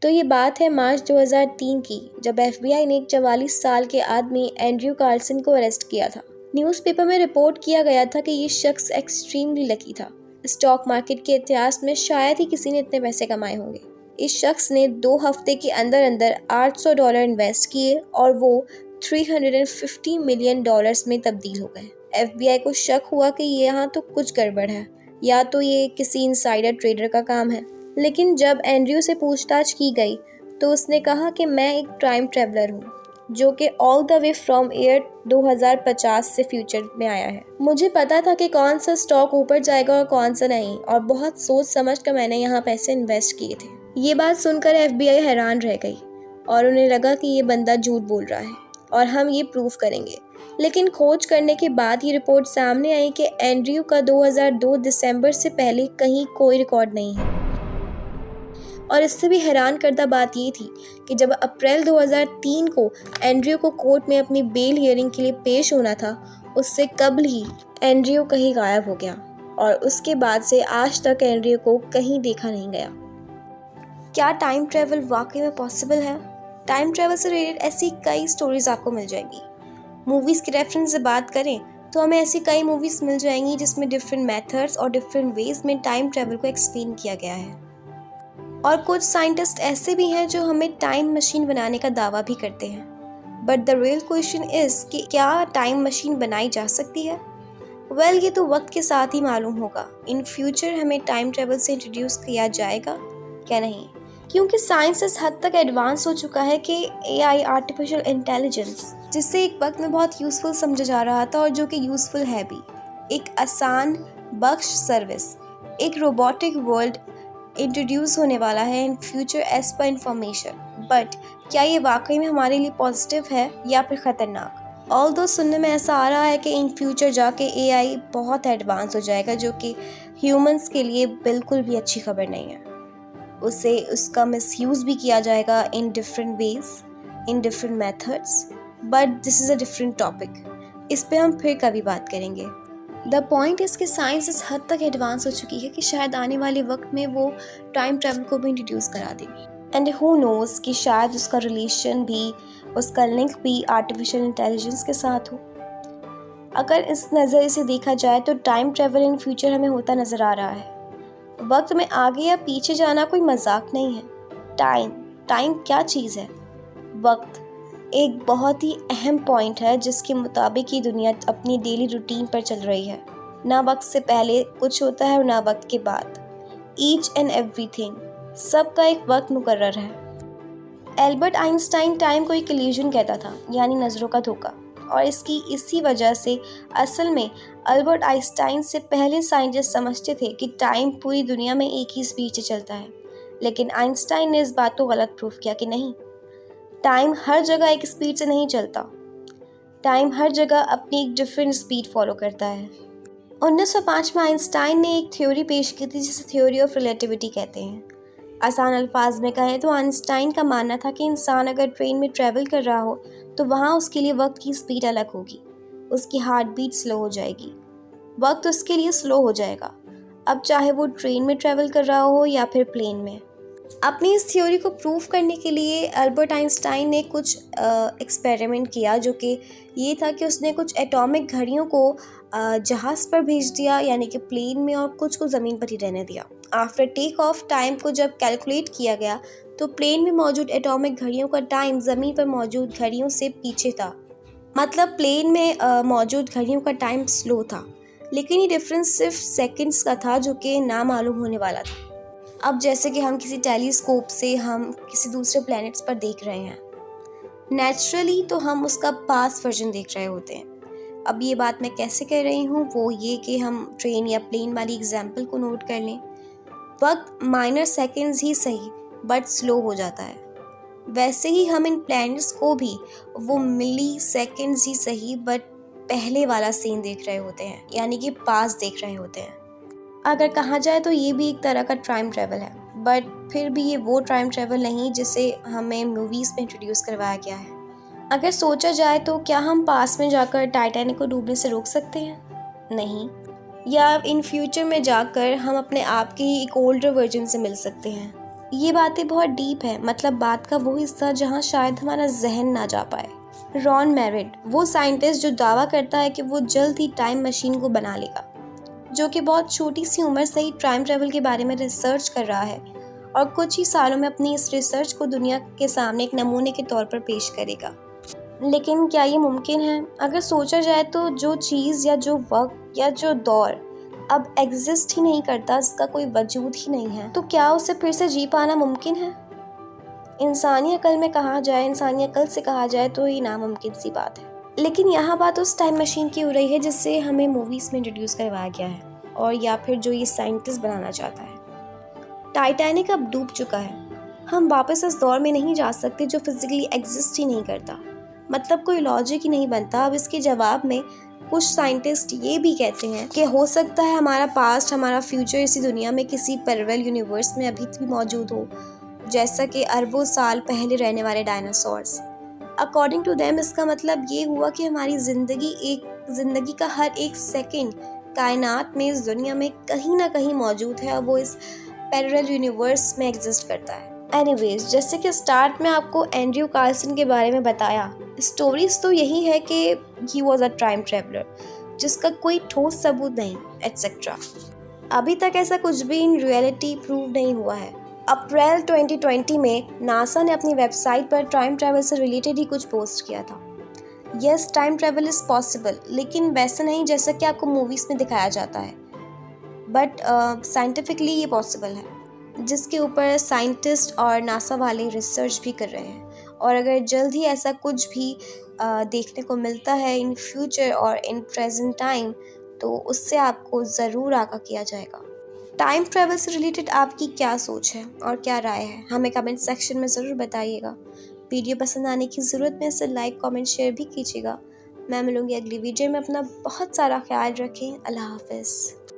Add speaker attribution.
Speaker 1: तो ये बात है मार्च 2003 की, जब FBI ने एक 44 साल के आदमी एंड्रयू कार्लसन को अरेस्ट किया था। न्यूज़पेपर में रिपोर्ट किया गया था कि ये शख्स एक्सट्रीमली लकी था। स्टॉक मार्केट के इतिहास में शायद ही किसी ने इतने पैसे कमाए होंगे। इस शख्स ने 2 हफ्ते के अंदर अंदर $800 इन्वेस्ट किए और वो $350 मिलियन में तब्दील हो गए। FBI को शक हुआ कि यहाँ तो कुछ गड़बड़ है, या तो ये किसी इनसाइडर ट्रेडर का काम है। लेकिन जब एंड्रयू से पूछताछ की गई तो उसने कहा कि मैं एक टाइम ट्रैवलर हूँ जो कि all the way from year 2050 से फ्यूचर में आया है। मुझे पता था कि कौन सा स्टॉक ऊपर जाएगा और कौन सा नहीं, और बहुत सोच समझ कर मैंने यहाँ पैसे इन्वेस्ट किए थे। ये बात सुनकर FBI हैरान रह गई और उन्हें लगा कि ये बंदा झूठ बोल रहा है और हम ये प्रूफ करेंगे। लेकिन खोज करने के बाद ये रिपोर्ट सामने आई कि एंड्रयू का 2002 दिसंबर से पहले कहीं कोई रिकॉर्ड नहीं है। और इससे भी हैरान करदा बात ये थी कि जब अप्रैल 2003 को एंड्रयू को कोर्ट में अपनी बेल हियरिंग के लिए पेश होना था, उससे कबल ही एंड्रयू कहीं गायब हो गया और उसके बाद से आज तक एंड्रयू को कहीं देखा नहीं गया। क्या टाइम ट्रैवल वाकई में पॉसिबल है? टाइम ट्रैवल से रिलेटेड ऐसी कई स्टोरीज आपको मिल जाएंगी। मूवीज़ के रेफरेंस से बात करें तो हमें ऐसी कई मूवीज़ मिल जाएंगी जिसमें डिफरेंट मेथड्स और डिफरेंट वेज में टाइम ट्रैवल को एक्सप्लेन किया गया है। और कुछ साइंटिस्ट ऐसे भी हैं जो हमें टाइम मशीन बनाने का दावा भी करते हैं। But the real question is कि क्या टाइम मशीन बनाई जा सकती है? वेल, ये तो वक्त के साथ ही मालूम होगा। इन फ्यूचर हमें टाइम ट्रैवल से इंट्रोड्यूस किया जाएगा क्या नहीं, क्योंकि साइंस इस हद तक एडवांस हो चुका है कि AI आर्टिफिशियल इंटेलिजेंस, जिससे एक वक्त में बहुत यूज़फुल समझा जा रहा था और जो कि यूज़फुल है भी, एक आसान बख्श सर्विस, एक रोबोटिक वर्ल्ड इंट्रोड्यूस होने वाला है इन फ्यूचर एज पर इंफॉर्मेशन। बट क्या ये वाकई में हमारे लिए पॉजिटिव है या फिर ख़तरनाक? ऑल्दो सुनने में ऐसा आ रहा है कि इन फ्यूचर जाके AI बहुत एडवांस हो जाएगा, जो कि ह्यूमंस के लिए बिल्कुल भी अच्छी खबर नहीं है। उसका मिसयूज़ भी किया जाएगा in different ways, in different methods. But this is a different topic, इस पे हम फिर कभी बात करेंगे। द पॉइंट इज़ कि साइंस इस हद तक एडवांस हो चुकी है कि शायद आने वाले वक्त में वो टाइम ट्रैवल को भी इंट्रोड्यूस करा दे। एंड हु नोज़ कि शायद उसका रिलेशन भी, उसका लिंक भी आर्टिफिशियल इंटेलिजेंस के साथ हो। अगर इस नज़रिए से देखा जाए तो टाइम ट्रैवल इन फ्यूचर हमें होता नज़र आ रहा है। वक्त में आगे या पीछे जाना कोई मजाक नहीं है। टाइम क्या चीज़ है? वक्त एक बहुत ही अहम पॉइंट है जिसके मुताबिक ही दुनिया अपनी डेली रूटीन पर चल रही है। ना वक्त से पहले कुछ होता है और ना वक्त के बाद। ईच एंड एवरीथिंग, सबका एक वक्त मुकर्रर है। एल्बर्ट आइंस्टाइन टाइम को एक इल्यूजन कहता था, यानी नज़रों का धोखा, और इसी वजह से असल में अल्बर्ट आइंस्टाइन से पहले साइंटिस्ट समझते थे कि टाइम पूरी दुनिया में एक ही स्पीड से चलता है। लेकिन आइंस्टाइन ने इस बात को गलत प्रूफ किया कि नहीं, टाइम हर जगह एक स्पीड से नहीं चलता। टाइम हर जगह अपनी एक डिफरेंट स्पीड फॉलो करता है। 1905 में आइंस्टाइन ने एक थ्योरी पेश की थी जिसे थ्योरी ऑफ रिलेटिविटी कहते हैं। आसान अल्फाज में कहें तो आइंस्टाइन का मानना था कि इंसान अगर ट्रेन में ट्रैवल कर रहा हो तो वहाँ उसके लिए वक्त की स्पीड अलग होगी, उसकी हार्ट बीट स्लो हो जाएगी, वक्त उसके लिए स्लो हो जाएगा, अब चाहे वो ट्रेन में ट्रैवल कर रहा हो या फिर प्लेन में। अपनी इस थ्योरी को प्रूफ करने के लिए अल्बर्ट आइंस्टाइन ने कुछ एक्सपेरिमेंट किया, जो कि ये था कि उसने कुछ एटॉमिक घड़ियों को जहाज़ पर भेज दिया, यानी कि प्लेन में, और कुछ को ज़मीन पर ही रहने दिया। आफ्टर टेक ऑफ टाइम को जब कैलकुलेट किया गया तो प्लेन में मौजूद एटॉमिक घड़ियों का टाइम ज़मीन पर मौजूद घड़ियों से पीछे था। मतलब प्लेन में मौजूद घड़ियों का टाइम स्लो था, लेकिन ये डिफरेंस सिर्फ सेकंड्स का था, जो कि ना मालूम होने वाला था। अब जैसे कि हम किसी टेलीस्कोप से हम किसी दूसरे प्लैनेट्स पर देख रहे हैं, नेचुरली तो हम उसका पास्ट वर्जन देख रहे होते हैं। अब ये बात मैं कैसे कह रही हूँ, वो ये कि हम ट्रेन या प्लेन वाली एग्जाम्पल को नोट कर लें। वक्त माइनर सेकंड्स ही सही बट स्लो हो जाता है। वैसे ही हम इन प्लैनेट्स को भी वो मिली सेकंड्स ही सही बट पहले वाला सीन देख रहे होते हैं, यानी कि पास्ट देख रहे होते हैं। अगर कहा जाए तो ये भी एक तरह का टाइम ट्रैवल है, बट फिर भी ये वो टाइम ट्रैवल नहीं जिसे हमें मूवीज़ में इंट्रोड्यूस करवाया गया है। अगर सोचा जाए तो क्या हम पास में जाकर टाइटैनिक को डूबने से रोक सकते हैं? नहीं। या इन फ्यूचर में जाकर हम अपने आप के ही एक ओल्डर वर्जन से मिल सकते हैं? ये बातें बहुत डीप है, मतलब बात का वो हिस्सा जहाँ शायद हमारा जहन ना जा पाए। रॉन मेरिड, वो साइंटिस्ट जो दावा करता है कि वो जल्द ही टाइम मशीन को बना लेगा, जो कि बहुत छोटी सी उम्र से ही टाइम ट्रेवल के बारे में रिसर्च कर रहा है और कुछ ही सालों में अपनी इस रिसर्च को दुनिया के सामने एक नमूने के तौर पर पेश करेगा। लेकिन क्या ये मुमकिन है? अगर सोचा जाए तो जो चीज़ या जो वक्त या जो दौर अब एग्जिस्ट ही नहीं करता, जिसका कोई वजूद ही नहीं है, तो क्या उसे फिर से जी पाना मुमकिन है? इंसानी अकल से कहा जाए तो ये नामुमकिन सी बात है। लेकिन यहाँ बात उस टाइम मशीन की हो रही है जिससे हमें मूवीज़ में इंट्रोड्यूस करवाया गया है, और या फिर जो ये साइंटिस्ट बनाना चाहता है। टाइटैनिक अब डूब चुका है। हम वापस उस दौर में नहीं जा सकते जो फिजिकली एग्जिस्ट ही नहीं करता। मतलब कोई लॉजिक ही नहीं बनता। अब इसके जवाब में कुछ साइंटिस्ट ये भी कहते हैं कि हो सकता है हमारा पास्ट, हमारा फ्यूचर इसी दुनिया में किसी पैरेलल यूनिवर्स में अभी भी मौजूद हो, जैसा कि अरबों साल पहले रहने वाले डायनासोर्स। अकॉर्डिंग टू देम इसका मतलब ये हुआ कि हमारी जिंदगी का हर एक सेकंड कायनात में, इस दुनिया में कहीं ना कहीं मौजूद है और वो इस पैरेलल यूनिवर्स में एग्जिस्ट करता है। एनीवेज, जैसे कि स्टार्ट में आपको एंड्रयू कार्लसन के बारे में बताया, स्टोरीज तो यही है कि he was a time traveller जिसका कोई ठोस सबूत नहीं, एटसेट्रा। अभी तक ऐसा कुछ भी इन रियलिटी प्रूव नहीं हुआ है। अप्रैल 2020 में नासा ने अपनी वेबसाइट पर टाइम ट्रैवल से रिलेटेड ही कुछ पोस्ट किया था। Yes, time travel is possible, लेकिन वैसे नहीं जैसा कि आपको मूवीज़ में दिखाया जाता है, बट साइंटिफिकली ये पॉसिबल है, जिसके ऊपर साइंटिस्ट और नासा वाले रिसर्च भी कर रहे हैं। और अगर जल्द ही ऐसा कुछ भी देखने को मिलता है इन फ्यूचर और इन प्रेजेंट टाइम, तो उससे आपको ज़रूर आगाह किया जाएगा। टाइम ट्रैवल से रिलेटेड आपकी क्या सोच है और क्या राय है, हमें कमेंट सेक्शन में ज़रूर बताइएगा। वीडियो पसंद आने की ज़रूरत में इसे लाइक, कमेंट, शेयर भी कीजिएगा। मैं मिलूँगी अगली वीडियो में। अपना बहुत सारा ख्याल रखें। अल्लाह हाफ़िज़।